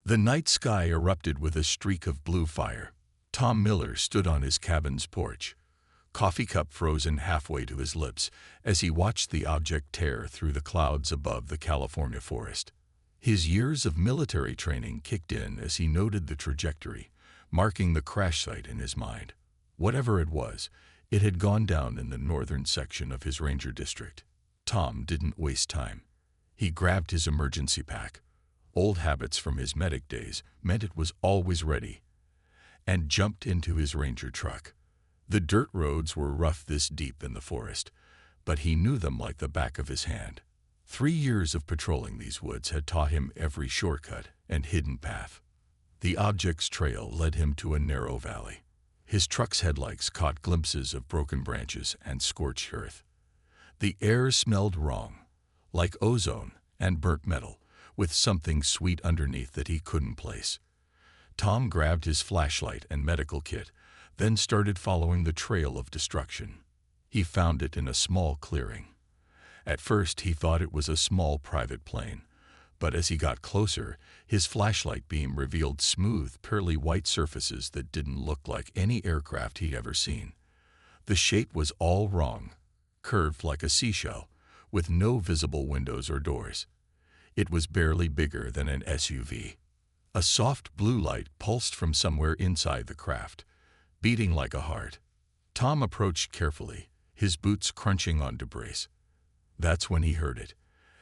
The night sky erupted with a streak of blue fire. Tom Miller stood on his cabin's porch, coffee cup frozen halfway to his lips as he watched the object tear through the clouds above the California forest. His years of military training kicked in as he noted the trajectory, marking the crash site in his mind. Whatever it was, it had gone down in the northern section of his ranger district. Tom didn't waste time. He grabbed his emergency pack. Old habits from his medic days meant it was always ready, and jumped into his ranger truck. The dirt roads were rough this deep in the forest, but he knew them like the back of his hand. 3 years of patrolling these woods had taught him every shortcut and hidden path. The object's trail led him to a narrow valley. His truck's headlights caught glimpses of broken branches and scorched earth. The air smelled wrong, like ozone and burnt metal, with something sweet underneath that he couldn't place. Tom grabbed his flashlight and medical kit, then started following the trail of destruction. He found it in a small clearing. At first he thought it was a small private plane, but as he got closer, his flashlight beam revealed smooth, pearly white surfaces that didn't look like any aircraft he'd ever seen. The shape was all wrong, curved like a seashell, with no visible windows or doors. It was barely bigger than an SUV. A soft blue light pulsed from somewhere inside the craft, beating like a heart. Tom approached carefully, his boots crunching on debris. That's when he heard it,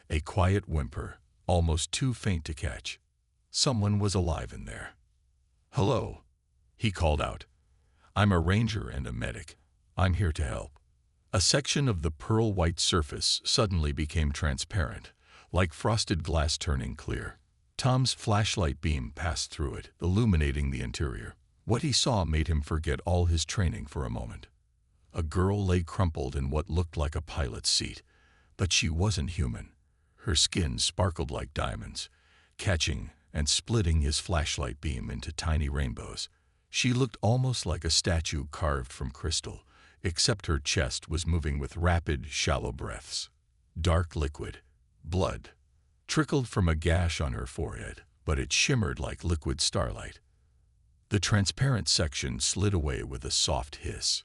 a quiet whimper, almost too faint to catch. Someone was alive in there. "Hello," he called out. "I'm a ranger and a medic. I'm here to help." A section of the pearl-white surface suddenly became transparent, like frosted glass turning clear. Tom's flashlight beam passed through it, illuminating the interior. What he saw made him forget all his training for a moment. A girl lay crumpled in what looked like a pilot's seat, but she wasn't human. Her skin sparkled like diamonds, catching and splitting his flashlight beam into tiny rainbows. She looked almost like a statue carved from crystal, except her chest was moving with rapid, shallow breaths. Dark liquid, blood, trickled from a gash on her forehead, but it shimmered like liquid starlight. The transparent section slid away with a soft hiss.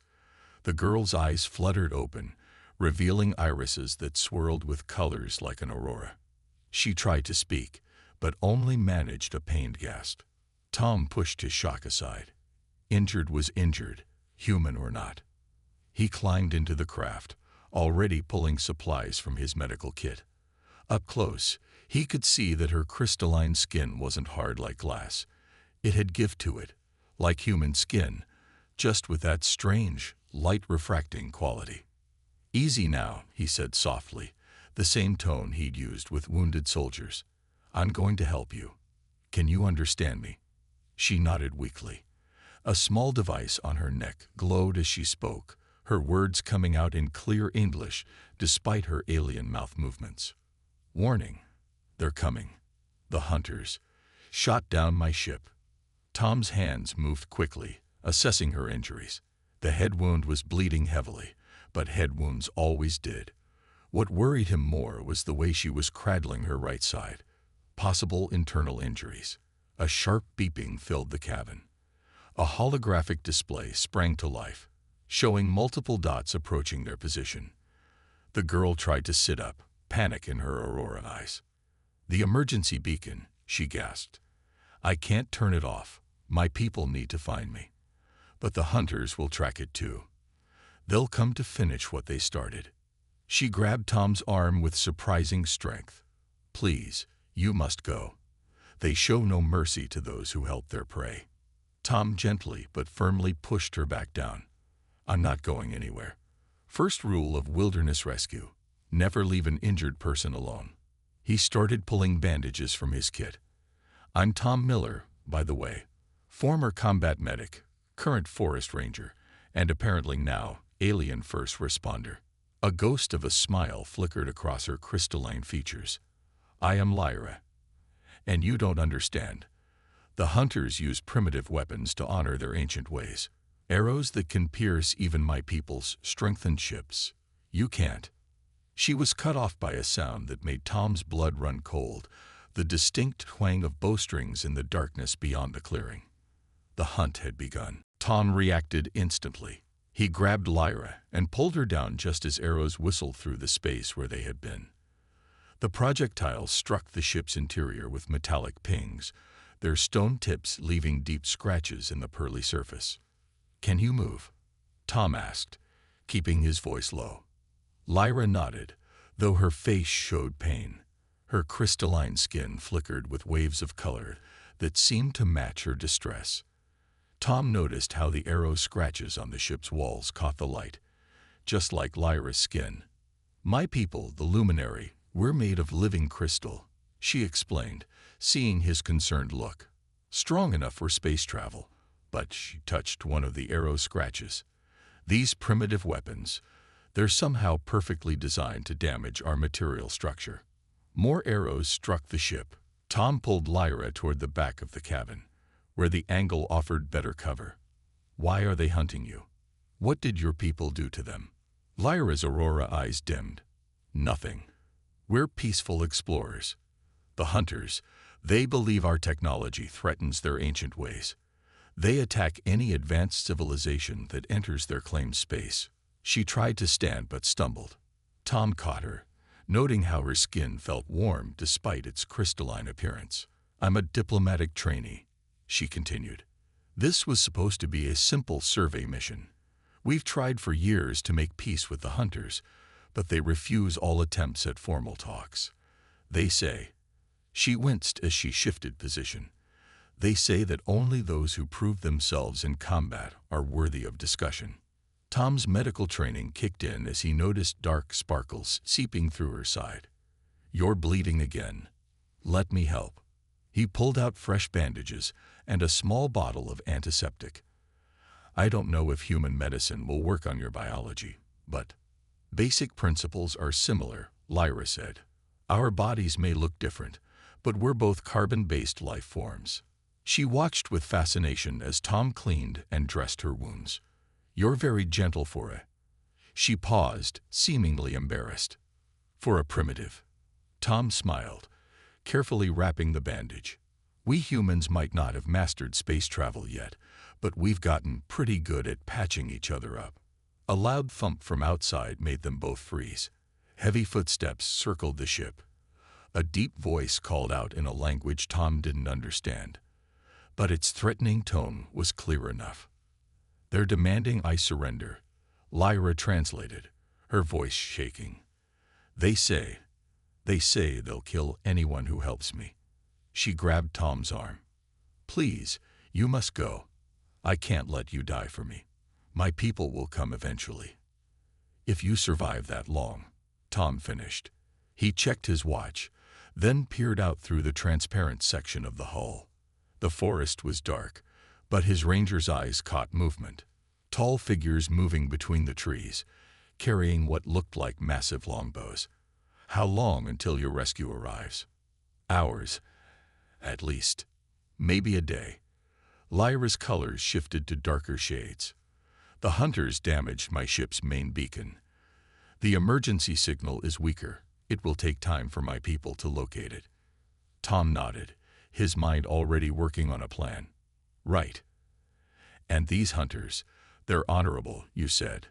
The girl's eyes fluttered open, revealing irises that swirled with colors like an aurora. She tried to speak, but only managed a pained gasp. Tom pushed his shock aside. Injured was injured, human or not. He climbed into the craft, already pulling supplies from his medical kit. Up close, he could see that her crystalline skin wasn't hard like glass. It had gift to it, like human skin, just with that strange, light-refracting quality. "Easy now," he said softly, the same tone he'd used with wounded soldiers. "I'm going to help you. Can you understand me?" She nodded weakly. A small device on her neck glowed as she spoke, her words coming out in clear English despite her alien mouth movements. "Warning, they're coming. The hunters shot down my ship." Tom's hands moved quickly, assessing her injuries. The head wound was bleeding heavily, but head wounds always did. What worried him more was the way she was cradling her right side. Possible internal injuries. A sharp beeping filled the cabin. A holographic display sprang to life, showing multiple dots approaching their position. The girl tried to sit up, panic in her aurora eyes. "The emergency beacon," she gasped. "I can't turn it off. My people need to find me. But the hunters will track it too. They'll come to finish what they started." She grabbed Tom's arm with surprising strength. "Please, you must go. They show no mercy to those who help their prey." Tom gently but firmly pushed her back down. "I'm not going anywhere. First rule of wilderness rescue: never leave an injured person alone." He started pulling bandages from his kit. "I'm Tom Miller, by the way. Former combat medic, current forest ranger, and apparently now alien first responder." A ghost of a smile flickered across her crystalline features. "I am Lyra. And you don't understand. The hunters use primitive weapons to honor their ancient ways. Arrows that can pierce even my people's strengthened ships. You can't." She was cut off by a sound that made Tom's blood run cold, the distinct twang of bowstrings in the darkness beyond the clearing. The hunt had begun. Tom reacted instantly. He grabbed Lyra and pulled her down just as arrows whistled through the space where they had been. The projectiles struck the ship's interior with metallic pings, their stone tips leaving deep scratches in the pearly surface. "Can you move?" Tom asked, keeping his voice low. Lyra nodded, though her face showed pain. Her crystalline skin flickered with waves of color that seemed to match her distress. Tom noticed how the arrow scratches on the ship's walls caught the light, just like Lyra's skin. "My people, the Luminary, we're made of living crystal," she explained, seeing his concerned look. "Strong enough for space travel." But she touched one of the arrow scratches. "These primitive weapons, they're somehow perfectly designed to damage our material structure." More arrows struck the ship. Tom pulled Lyra toward the back of the cabin, where the angle offered better cover. "Why are they hunting you? What did your people do to them?" Lyra's aurora eyes dimmed. "Nothing. We're peaceful explorers. The hunters, they believe our technology threatens their ancient ways. They attack any advanced civilization that enters their claimed space." She tried to stand but stumbled. Tom caught her, noting how her skin felt warm despite its crystalline appearance. "I'm a diplomatic trainee," she continued. "This was supposed to be a simple survey mission. We've tried for years to make peace with the hunters, but they refuse all attempts at formal talks. They say," she winced as she shifted position, "they say that only those who prove themselves in combat are worthy of discussion." Tom's medical training kicked in as he noticed dark sparkles seeping through her side. "You're bleeding again. Let me help." He pulled out fresh bandages and a small bottle of antiseptic. "I don't know if human medicine will work on your biology, but basic principles are similar," Lyra said. "Our bodies may look different, but we're both carbon-based life forms." She watched with fascination as Tom cleaned and dressed her wounds. "You're very gentle for a..." She paused, seemingly embarrassed. "For a primitive." Tom smiled, carefully wrapping the bandage. "We humans might not have mastered space travel yet, but we've gotten pretty good at patching each other up." A loud thump from outside made them both freeze. Heavy footsteps circled the ship. A deep voice called out in a language Tom didn't understand, but its threatening tone was clear enough. "They're demanding I surrender," Lyra translated, her voice shaking. They say they'll kill anyone who helps me." She grabbed Tom's arm. "Please, you must go. I can't let you die for me. My people will come eventually." "If you survive that long," Tom finished. He checked his watch, then peered out through the transparent section of the hull. The forest was dark, but his ranger's eyes caught movement. Tall figures moving between the trees, carrying what looked like massive longbows. "How long until your rescue arrives?" "Hours, at least. Maybe a day." Lyra's colors shifted to darker shades. "The hunters damaged my ship's main beacon. The emergency signal is weaker. It will take time for my people to locate it." Tom nodded, his mind already working on a plan. "Right. And these hunters, they're honorable, you said.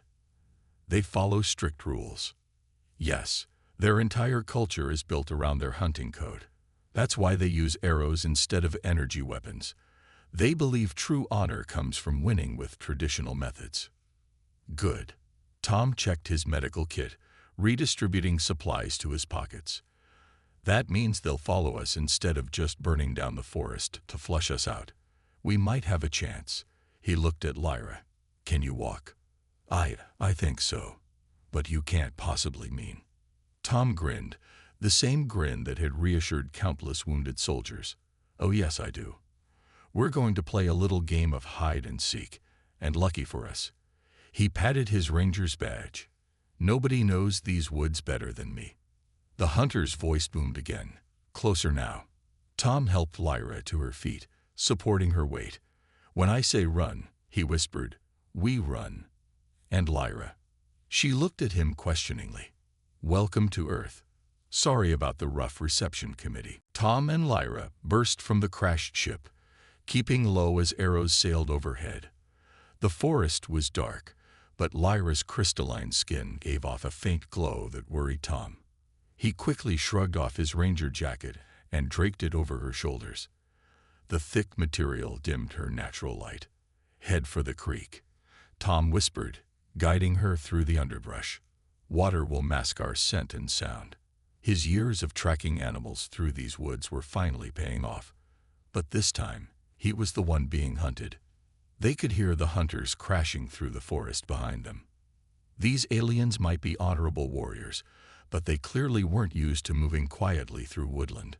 They follow strict rules." "Yes. Their entire culture is built around their hunting code. That's why they use arrows instead of energy weapons. They believe true honor comes from winning with traditional methods." "Good." Tom checked his medical kit, redistributing supplies to his pockets. "That means they'll follow us instead of just burning down the forest to flush us out. We might have a chance." He looked at Lyra. "Can you walk?" I think so. But you can't possibly mean." Tom grinned, the same grin that had reassured countless wounded soldiers. "Oh yes, I do. We're going to play a little game of hide and seek, and lucky for us." He patted his ranger's badge. "Nobody knows these woods better than me." The hunter's voice boomed again. "Closer now." Tom helped Lyra to her feet, supporting her weight. "When I say run," he whispered, "we run." "And Lyra?" She looked at him questioningly. "Welcome to Earth." Sorry about the rough reception committee. Tom and Lyra burst from the crashed ship, keeping low as arrows sailed overhead. The forest was dark, but Lyra's crystalline skin gave off a faint glow that worried Tom. He quickly shrugged off his ranger jacket and draped it over her shoulders. The thick material dimmed her natural light. Head for the creek, Tom whispered, guiding her through the underbrush. Water will mask our scent and sound. His years of tracking animals through these woods were finally paying off. But this time, he was the one being hunted. They could hear the hunters crashing through the forest behind them. These aliens might be honorable warriors, but they clearly weren't used to moving quietly through woodland.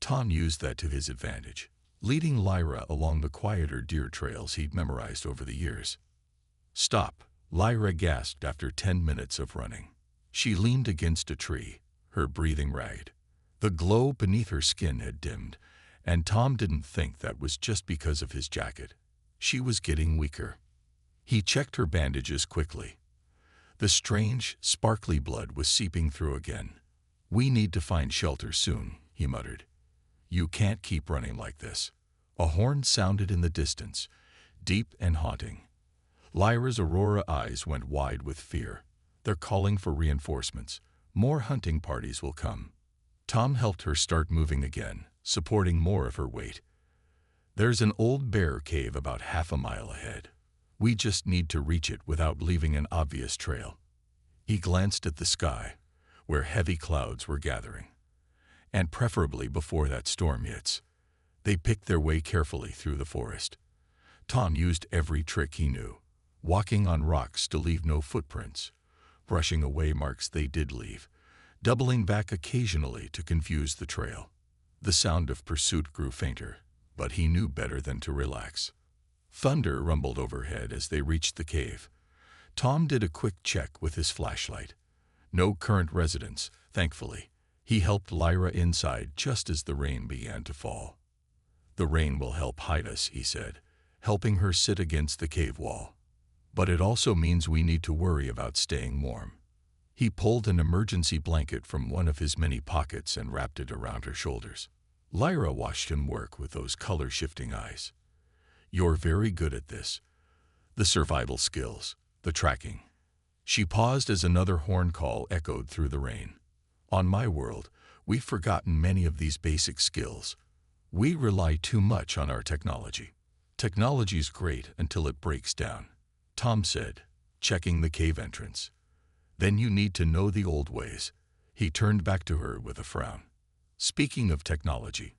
Tom used that to his advantage, leading Lyra along the quieter deer trails he'd memorized over the years. "Stop," Lyra gasped after 10 minutes of running. She leaned against a tree, her breathing ragged. The glow beneath her skin had dimmed, and Tom didn't think that was just because of his jacket. She was getting weaker. He checked her bandages quickly. The strange, sparkly blood was seeping through again. "We need to find shelter soon," he muttered. "You can't keep running like this." A horn sounded in the distance, deep and haunting. Lyra's Aurora eyes went wide with fear. They're calling for reinforcements. More hunting parties will come. Tom helped her start moving again, supporting more of her weight. "There's an old bear cave about half a mile ahead. We just need to reach it without leaving an obvious trail." He glanced at the sky, where heavy clouds were gathering. "And preferably before that storm hits." They picked their way carefully through the forest. Tom used every trick he knew, walking on rocks to leave no footprints, brushing away marks they did leave, doubling back occasionally to confuse the trail. The sound of pursuit grew fainter, but he knew better than to relax. Thunder rumbled overhead as they reached the cave. Tom did a quick check with his flashlight. No current residents, thankfully. He helped Lyra inside just as the rain began to fall. "The rain will help hide us," he said, helping her sit against the cave wall. "But it also means we need to worry about staying warm." He pulled an emergency blanket from one of his many pockets and wrapped it around her shoulders. Lyra watched him work with those color-shifting eyes. "You're very good at this. The survival skills, the tracking." She paused as another horn call echoed through the rain. "On my world, we've forgotten many of these basic skills. We rely too much on our technology. Technology's great until it breaks down," Tom said, checking the cave entrance. "Then you need to know the old ways." He turned back to her with a frown. "Speaking of technology,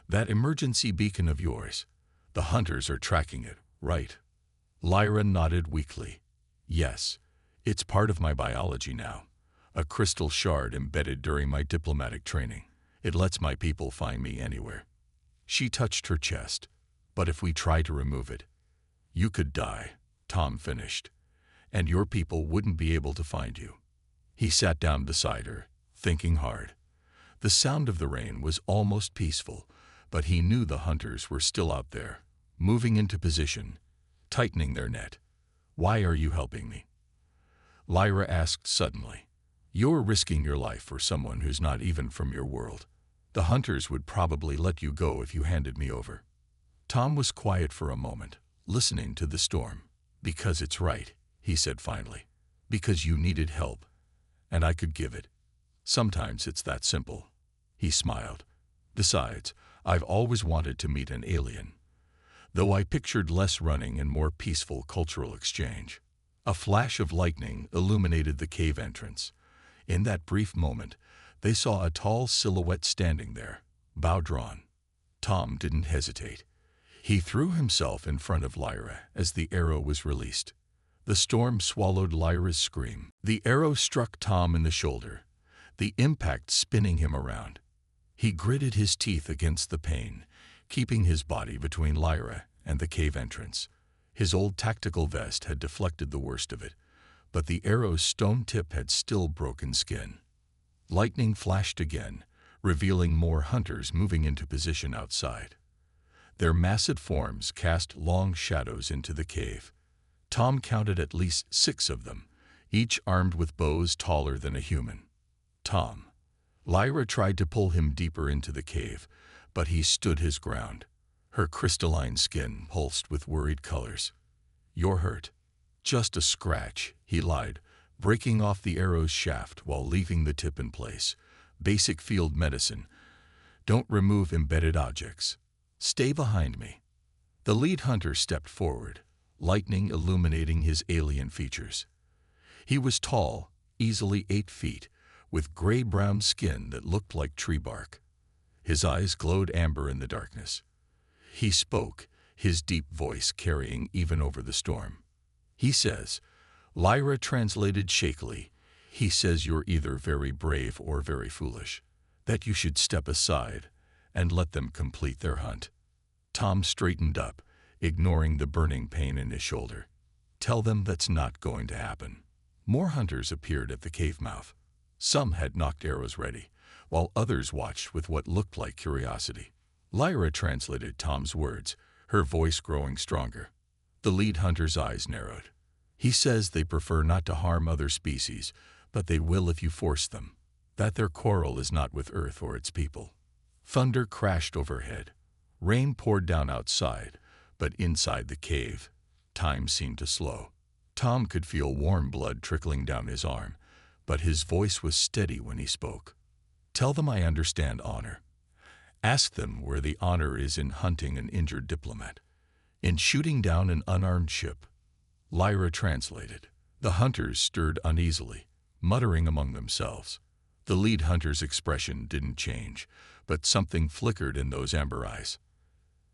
that emergency beacon of yours, the hunters are tracking it, right?" Lyra nodded weakly. "Yes, it's part of my biology now. A crystal shard embedded during my diplomatic training. It lets my people find me anywhere." She touched her chest. "But if we try to remove it, you could die," Tom finished, "and your people wouldn't be able to find you." He sat down beside her, thinking hard. The sound of the rain was almost peaceful, but he knew the hunters were still out there, moving into position, tightening their net. "Why are you helping me?" Lyra asked suddenly. "You're risking your life for someone who's not even from your world. The hunters would probably let you go if you handed me over." Tom was quiet for a moment, listening to the storm. "Because it's right," he said finally. "Because you needed help, and I could give it. Sometimes it's that simple." He smiled. "Besides, I've always wanted to meet an alien, though I pictured less running and more peaceful cultural exchange." A flash of lightning illuminated the cave entrance. In that brief moment, they saw a tall silhouette standing there, bow drawn. Tom didn't hesitate. He threw himself in front of Lyra as the arrow was released. The storm swallowed Lyra's scream. The arrow struck Tom in the shoulder, the impact spinning him around. He gritted his teeth against the pain, keeping his body between Lyra and the cave entrance. His old tactical vest had deflected the worst of it, but the arrow's stone tip had still broken skin. Lightning flashed again, revealing more hunters moving into position outside. Their massive forms cast long shadows into the cave. Tom counted at least 6 of them, each armed with bows taller than a human. "Tom." Lyra tried to pull him deeper into the cave, but he stood his ground. Her crystalline skin pulsed with worried colors. "You're hurt." "Just a scratch," he lied, breaking off the arrow's shaft while leaving the tip in place. "Basic field medicine. Don't remove embedded objects. Stay behind me." The lead hunter stepped forward, lightning illuminating his alien features. He was tall, easily 8 feet, with gray-brown skin that looked like tree bark. His eyes glowed amber in the darkness. He spoke, his deep voice carrying even over the storm. "He says," Lyra translated shakily, "he says you're either very brave or very foolish, that you should step aside and let them complete their hunt." Tom straightened up, ignoring the burning pain in his shoulder. "Tell them that's not going to happen." More hunters appeared at the cave mouth. Some had nocked arrows ready, while others watched with what looked like curiosity. Lyra translated Tom's words, her voice growing stronger. The lead hunter's eyes narrowed. "He says they prefer not to harm other species, but they will if you force them. That their quarrel is not with Earth or its people." Thunder crashed overhead. Rain poured down outside, but inside the cave, time seemed to slow. Tom could feel warm blood trickling down his arm, but his voice was steady when he spoke. "Tell them I understand honor. Ask them where the honor is in hunting an injured diplomat, in shooting down an unarmed ship." Lyra translated. The hunters stirred uneasily, muttering among themselves. The lead hunter's expression didn't change, but something flickered in those amber eyes.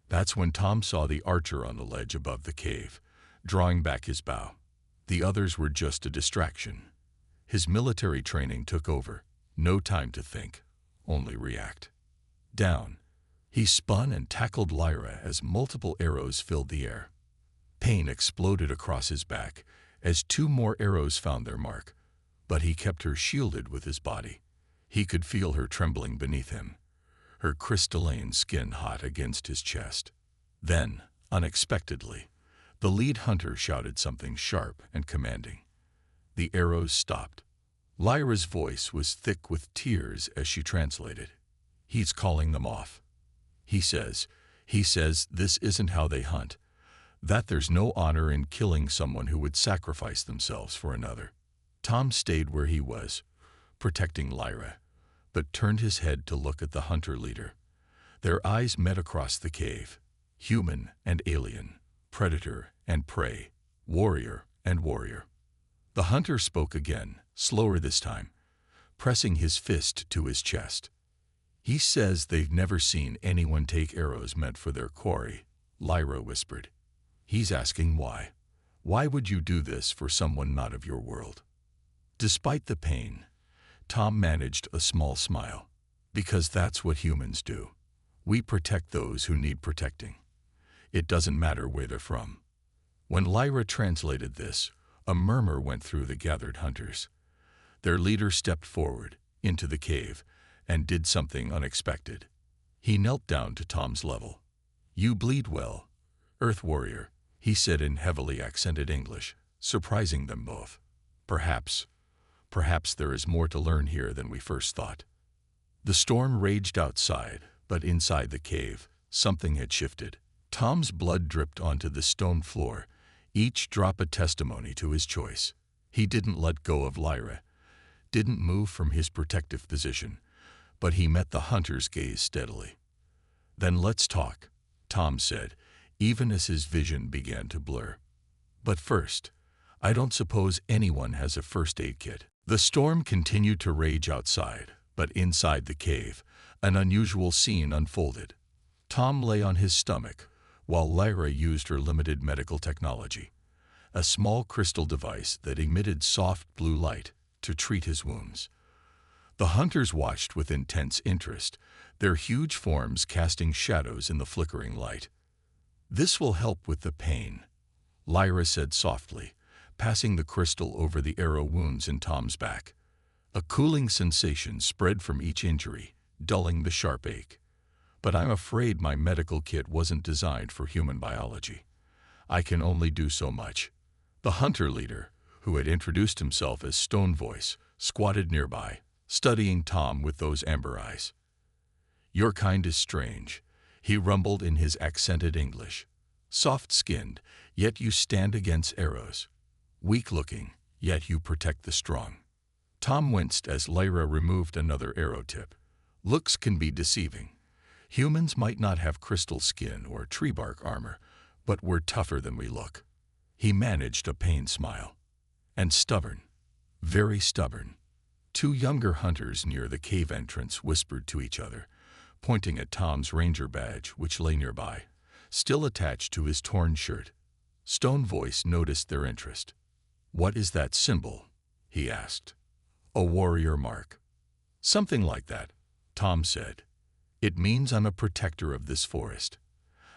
That's when Tom saw the archer on the ledge above the cave, drawing back his bow. The others were just a distraction. His military training took over. No time to think, only react. Down. He spun and tackled Lyra as multiple arrows filled the air. Pain exploded across his back as 2 more arrows found their mark, but he kept her shielded with his body. He could feel her trembling beneath him, her crystalline skin hot against his chest. Then, unexpectedly, the lead hunter shouted something sharp and commanding. The arrows stopped. Lyra's voice was thick with tears as she translated. "He's calling them off. He says this isn't how they hunt, that there's no honor in killing someone who would sacrifice themselves for another." Tom stayed where he was, protecting Lyra, but turned his head to look at the hunter leader. Their eyes met across the cave, human and alien, predator and prey, warrior and warrior. The hunter spoke again, slower this time, pressing his fist to his chest. "He says they've never seen anyone take arrows meant for their quarry," Lyra whispered. "He's asking why. Why would you do this for someone not of your world?" Despite the pain, Tom managed a small smile. "Because that's what humans do. We protect those who need protecting. It doesn't matter where they're from." When Lyra translated this, a murmur went through the gathered hunters. Their leader stepped forward, into the cave, and did something unexpected. He knelt down to Tom's level. "You bleed well, Earth Warrior," he said in heavily accented English, surprising them both. Perhaps there is more to learn here than we first thought." The storm raged outside, but inside the cave, something had shifted. Tom's blood dripped onto the stone floor, each drop a testimony to his choice. He didn't let go of Lyra, didn't move from his protective position, but he met the hunter's gaze steadily. "Then let's talk," Tom said, even as his vision began to blur. "But first, I don't suppose anyone has a first aid kit." The storm continued to rage outside, but inside the cave, an unusual scene unfolded. Tom lay on his stomach, while Lyra used her limited medical technology, a small crystal device that emitted soft blue light, to treat his wounds. The hunters watched with intense interest, their huge forms casting shadows in the flickering light. "This will help with the pain," Lyra said softly, passing the crystal over the arrow wounds in Tom's back. A cooling sensation spread from each injury, dulling the sharp ache. "But I'm afraid my medical kit wasn't designed for human biology. I can only do so much." The hunter leader, who had introduced himself as Stone Voice, squatted nearby, studying Tom with those amber eyes. "Your kind is strange," he rumbled in his accented English. "Soft-skinned, yet you stand against arrows. Weak-looking, yet you protect the strong." Tom winced as Lyra removed another arrow tip. "Looks can be deceiving. Humans might not have crystal skin or tree bark armor, but we're tougher than we look." He managed a pained smile. "And stubborn. Very stubborn." Two younger hunters near the cave entrance whispered to each other, pointing at Tom's ranger badge, which lay nearby, still attached to his torn shirt. Stone Voice noticed their interest. "What is that symbol?" he asked. "A warrior mark." "Something like that," Tom said. "It means I'm a protector of this forest.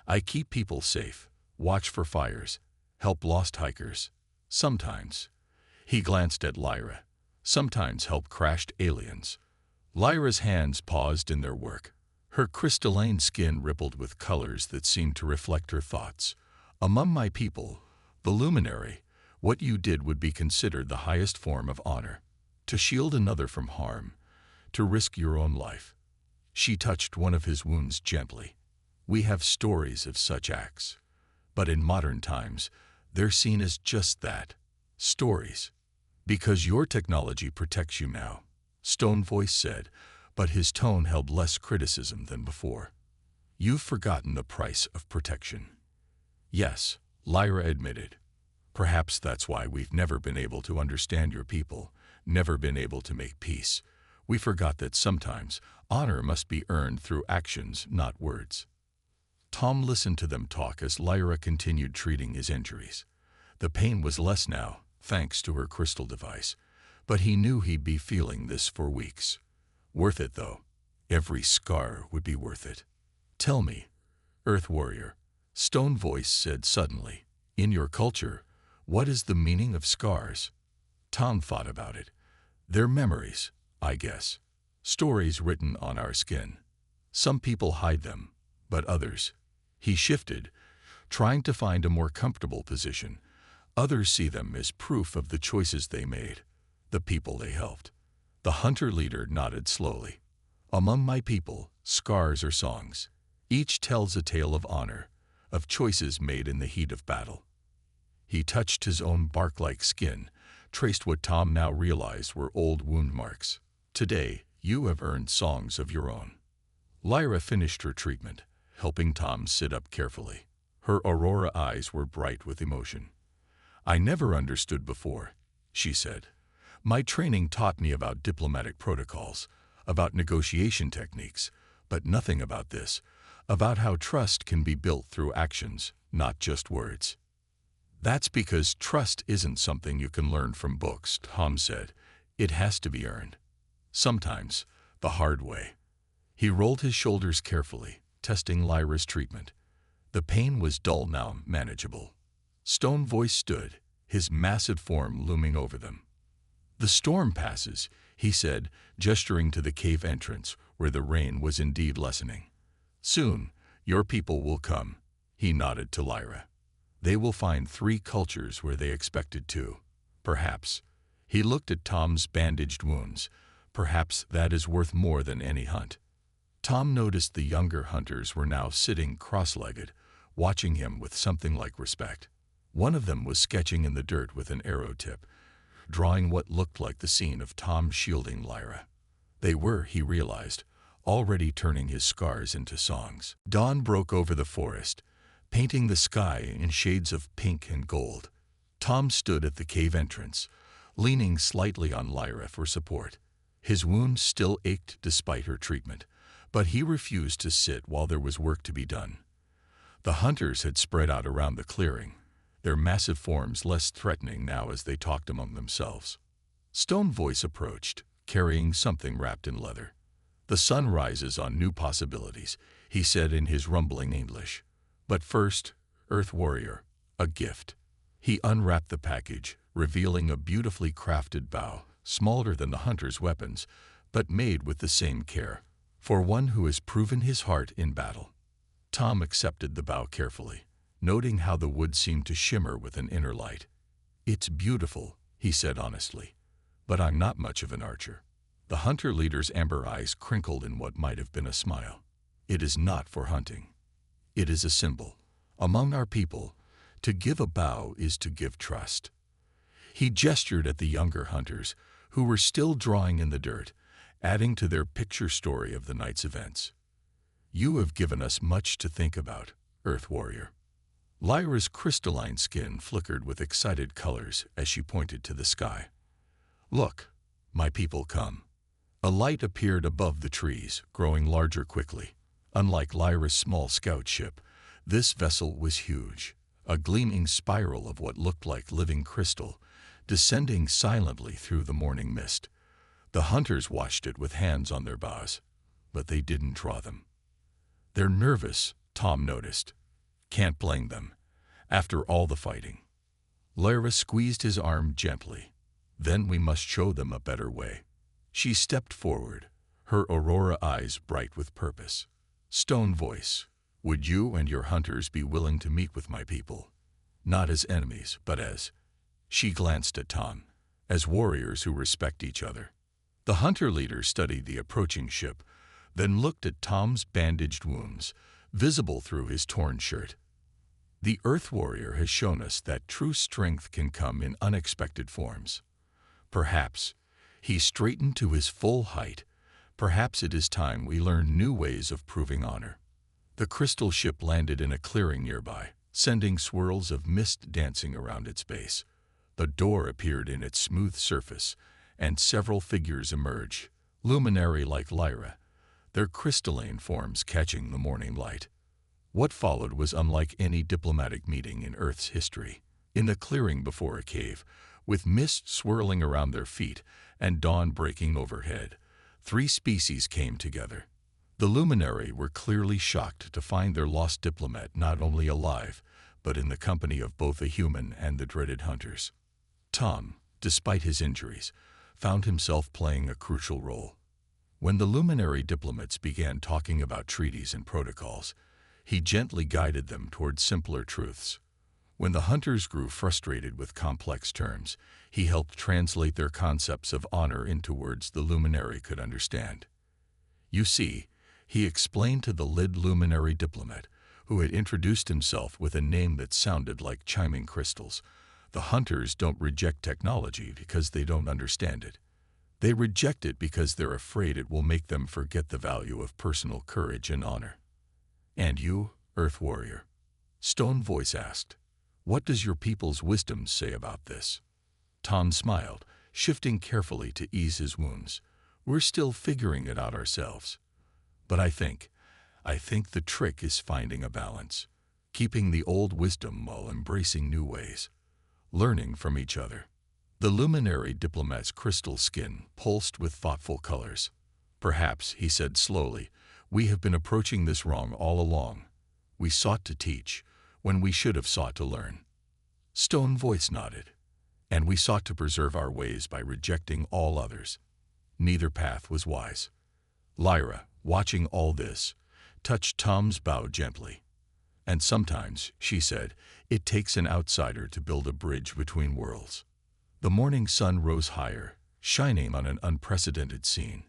I keep people safe, watch for fires, help lost hikers. Sometimes," he glanced at Lyra, "sometimes help crashed aliens." Lyra's hands paused in their work. Her crystalline skin rippled with colors that seemed to reflect her thoughts. "Among my people, the luminary, what you did would be considered the highest form of honor. To shield another from harm, to risk your own life." She touched one of his wounds gently. "We have stories of such acts. But in modern times, they're seen as just that, stories. Because your technology protects you now," Stone Voice said, but his tone held less criticism than before. "You've forgotten the price of protection." "Yes," Lyra admitted. "Perhaps that's why we've never been able to understand your people, never been able to make peace. We forgot that sometimes honor must be earned through actions, not words." Tom listened to them talk as Lyra continued treating his injuries. The pain was less now, thanks to her crystal device, but he knew he'd be feeling this for weeks. Worth it, though. Every scar would be worth it. "Tell me, Earth Warrior," Stone Voice said suddenly, "in your culture, what is the meaning of scars?" Tom thought about it. "They're memories, I guess. Stories written on our skin. Some people hide them, but others—" He shifted, trying to find a more comfortable position. "Others see them as proof of the choices they made, the people they helped." The hunter leader nodded slowly. "Among my people, scars are songs. Each tells a tale of honor, of choices made in the heat of battle." He touched his own bark-like skin, traced what Tom now realized were old wound marks. "Today, you have earned songs of your own." Lyra finished her treatment, helping Tom sit up carefully. Her aurora eyes were bright with emotion. "I never understood before," she said. "My training taught me about diplomatic protocols, about negotiation techniques, but nothing about this, about how trust can be built through actions, not just words." "That's because trust isn't something you can learn from books," Tom said. "It has to be earned. Sometimes, the hard way." He rolled his shoulders carefully, testing Lyra's treatment. The pain was dull now, manageable. Stone Voice stood, his massive form looming over them. "The storm passes," he said, gesturing to the cave entrance, where the rain was indeed lessening. "Soon, your people will come." He nodded to Lyra. "They will find 3 cultures where they expected 2. Perhaps." He looked at Tom's bandaged wounds. "Perhaps that is worth more than any hunt." Tom noticed the younger hunters were now sitting cross-legged, watching him with something like respect. One of them was sketching in the dirt with an arrow tip, drawing what looked like the scene of Tom shielding Lyra. They were, he realized, already turning his scars into songs. Dawn broke over the forest, painting the sky in shades of pink and gold. Tom stood at the cave entrance, leaning slightly on Lyra for support. His wounds still ached despite her treatment, but he refused to sit while there was work to be done. The hunters had spread out around the clearing, their massive forms less threatening now as they talked among themselves. Stone Voice approached, carrying something wrapped in leather. "The sun rises on new possibilities," he said in his rumbling English. "But first, Earth Warrior, a gift." He unwrapped the package, revealing a beautifully crafted bow, smaller than the hunter's weapons, but made with the same care, for one who has proven his heart in battle. Tom accepted the bow carefully, noting how the wood seemed to shimmer with an inner light. "It's beautiful," he said honestly, "but I'm not much of an archer." The hunter leader's amber eyes crinkled in what might have been a smile. It is not for hunting. It is a symbol. Among our people, to give a bow is to give trust. He gestured at the younger hunters, who were still drawing in the dirt, adding to their picture story of the night's events. You have given us much to think about, Earth Warrior. Lyra's crystalline skin flickered with excited colors as she pointed to the sky. Look, my people come. A light appeared above the trees, growing larger quickly. Unlike Lyra's small scout ship, this vessel was huge, a gleaming spiral of what looked like living crystal, descending silently through the morning mist. The hunters watched it with hands on their bows, but they didn't draw them. They're nervous, Tom noticed. Can't blame them, after all the fighting. Lyra squeezed his arm gently. Then we must show them a better way. She stepped forward, her aurora eyes bright with purpose. Stone voice, would you and your hunters be willing to meet with my people? Not as enemies, but as... She glanced at Tom, as warriors who respect each other. The hunter leader studied the approaching ship, then looked at Tom's bandaged wounds, visible through his torn shirt. The Earth Warrior has shown us that true strength can come in unexpected forms. Perhaps, he straightened to his full height, perhaps it is time we learn new ways of proving honor. The crystal ship landed in a clearing nearby, sending swirls of mist dancing around its base. The door appeared in its smooth surface, and several figures emerged, luminary like Lyra, their crystalline forms catching the morning light. What followed was unlike any diplomatic meeting in Earth's history. In the clearing before a cave, with mist swirling around their feet and dawn breaking overhead, 3 species came together. The luminary were clearly shocked to find their lost diplomat not only alive, but in the company of both a human and the dreaded hunters. Tom, despite his injuries, found himself playing a crucial role. When the luminary diplomats began talking about treaties and protocols, he gently guided them toward simpler truths. When the hunters grew frustrated with complex terms, he helped translate their concepts of honor into words the luminary could understand. You see, he explained to the luminary diplomat, who had introduced himself with a name that sounded like chiming crystals, the hunters don't reject technology because they don't understand it. They reject it because they're afraid it will make them forget the value of personal courage and honor. And you, Earth Warrior? Stone Voice asked. What does your people's wisdom say about this? Tom smiled, shifting carefully to ease his wounds. We're still figuring it out ourselves. But I think the trick is finding a balance, keeping the old wisdom while embracing new ways, learning from each other. The luminary diplomat's crystal skin pulsed with thoughtful colors. Perhaps, he said slowly, we have been approaching this wrong all along. We sought to teach, when we should have sought to learn. Stone Voice nodded. And we sought to preserve our ways by rejecting all others. Neither path was wise. Lyra, watching all this, touched Tom's bow gently. And sometimes, she said, it takes an outsider to build a bridge between worlds. The morning sun rose higher, shining on an unprecedented scene.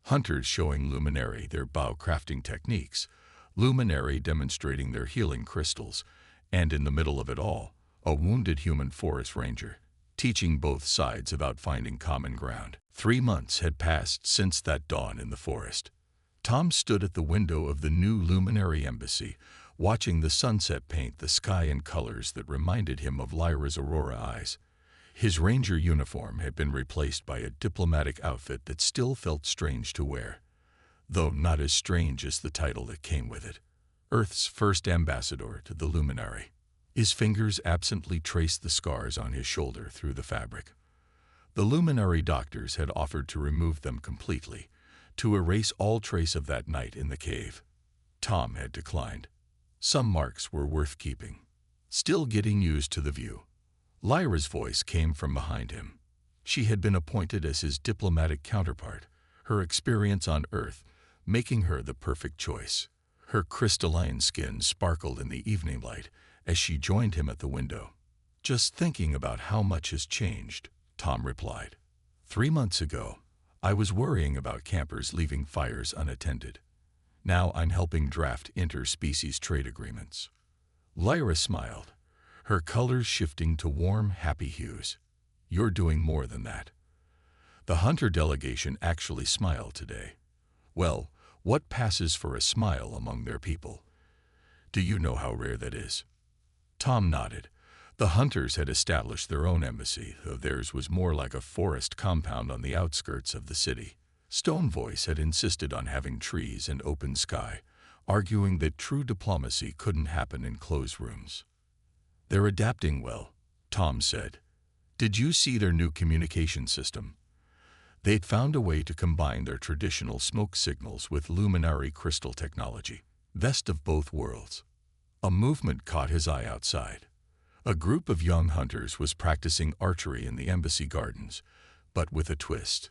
Hunters showing luminary their bow crafting techniques, luminary demonstrating their healing crystals, and in the middle of it all, a wounded human forest ranger, teaching both sides about finding common ground. 3 months had passed since that dawn in the forest. Tom stood at the window of the new luminary embassy, watching the sunset paint the sky in colors that reminded him of Lyra's aurora eyes. His ranger uniform had been replaced by a diplomatic outfit that still felt strange to wear, though not as strange as the title that came with it. Earth's first ambassador to the luminary. His fingers absently traced the scars on his shoulder through the fabric. The luminary doctors had offered to remove them completely, to erase all trace of that night in the cave. Tom had declined. Some marks were worth keeping. Still getting used to the view. Lyra's voice came from behind him. She had been appointed as his diplomatic counterpart, her experience on Earth making her the perfect choice. Her crystalline skin sparkled in the evening light as she joined him at the window. Just thinking about how much has changed, Tom replied. 3 months ago, I was worrying about campers leaving fires unattended. Now I'm helping draft interspecies trade agreements." Lyra smiled, her colors shifting to warm, happy hues. "You're doing more than that." The hunter delegation actually smiled today. Well, what passes for a smile among their people? Do you know how rare that is? Tom nodded. The hunters had established their own embassy, though theirs was more like a forest compound on the outskirts of the city. Stone Voice had insisted on having trees and open sky, arguing that true diplomacy couldn't happen in closed rooms. "They're adapting well," Tom said. "Did you see their new communication system?" They'd found a way to combine their traditional smoke signals with luminary crystal technology. Best of both worlds. A movement caught his eye outside. A group of young hunters was practicing archery in the embassy gardens, but with a twist.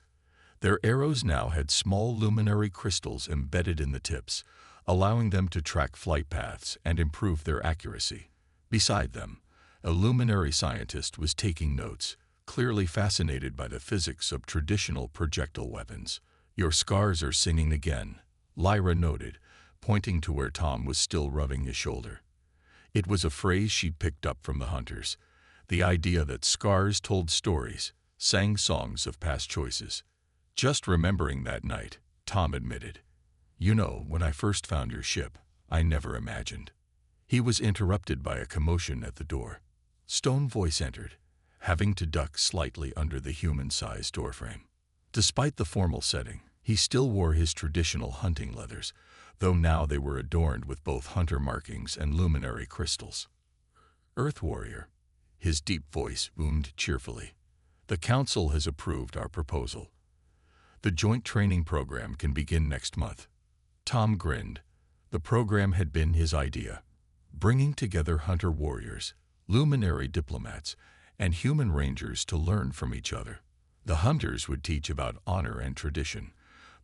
Their arrows now had small luminary crystals embedded in the tips, allowing them to track flight paths and improve their accuracy. Beside them, a luminary scientist was taking notes, clearly fascinated by the physics of traditional projectile weapons. "Your scars are singing again," Lyra noted, pointing to where Tom was still rubbing his shoulder. It was a phrase she'd picked up from the hunters, the idea that scars told stories, sang songs of past choices. "Just remembering that night," Tom admitted. "You know, when I first found your ship, I never imagined." He was interrupted by a commotion at the door. Stone Voice entered, having to duck slightly under the human-sized doorframe. Despite the formal setting, he still wore his traditional hunting leathers, though now they were adorned with both hunter markings and luminary crystals. "Earth Warrior," his deep voice boomed cheerfully. "The Council has approved our proposal. The joint training program can begin next month." Tom grinned. The program had been his idea, bringing together hunter warriors, luminary diplomats, and human rangers to learn from each other. The hunters would teach about honor and tradition,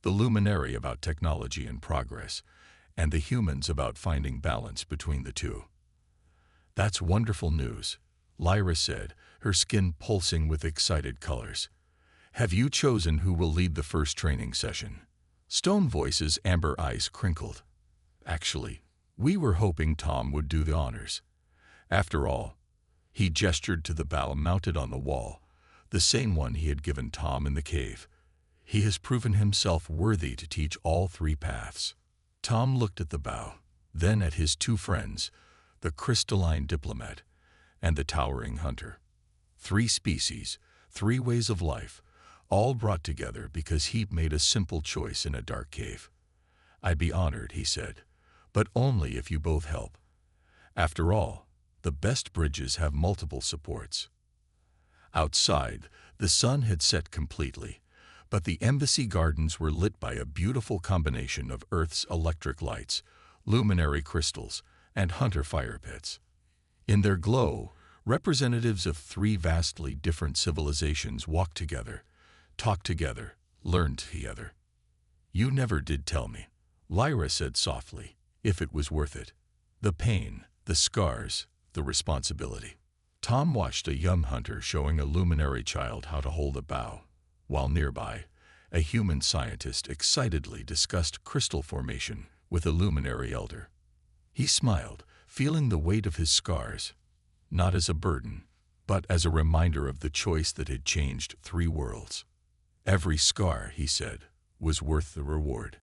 the luminary about technology and progress, and the humans about finding balance between the two. "That's wonderful news," Lyra said, her skin pulsing with excited colors. "Have you chosen who will lead the first training session?" Stone Voice's amber eyes crinkled. "Actually, we were hoping Tom would do the honors. After all," he gestured to the bow mounted on the wall, the same one he had given Tom in the cave. "He has proven himself worthy to teach all three paths." Tom looked at the bow, then at his two friends, the crystalline diplomat and the towering hunter. Three species, three ways of life, all brought together because he'd made a simple choice in a dark cave. "I'd be honored," he said, "but only if you both help. After all, the best bridges have multiple supports." Outside, the sun had set completely, but the embassy gardens were lit by a beautiful combination of Earth's electric lights, luminary crystals, and hunter fire pits. In their glow, representatives of three vastly different civilizations walked together, talked together, learned together. "You never did tell me," Lyra said softly, "if it was worth it. The pain, the scars, the responsibility." Tom watched a young hunter showing a luminary child how to hold a bow, while nearby, a human scientist excitedly discussed crystal formation with a luminary elder. He smiled, feeling the weight of his scars, not as a burden, but as a reminder of the choice that had changed three worlds. "Every scar," he said, "was worth the reward."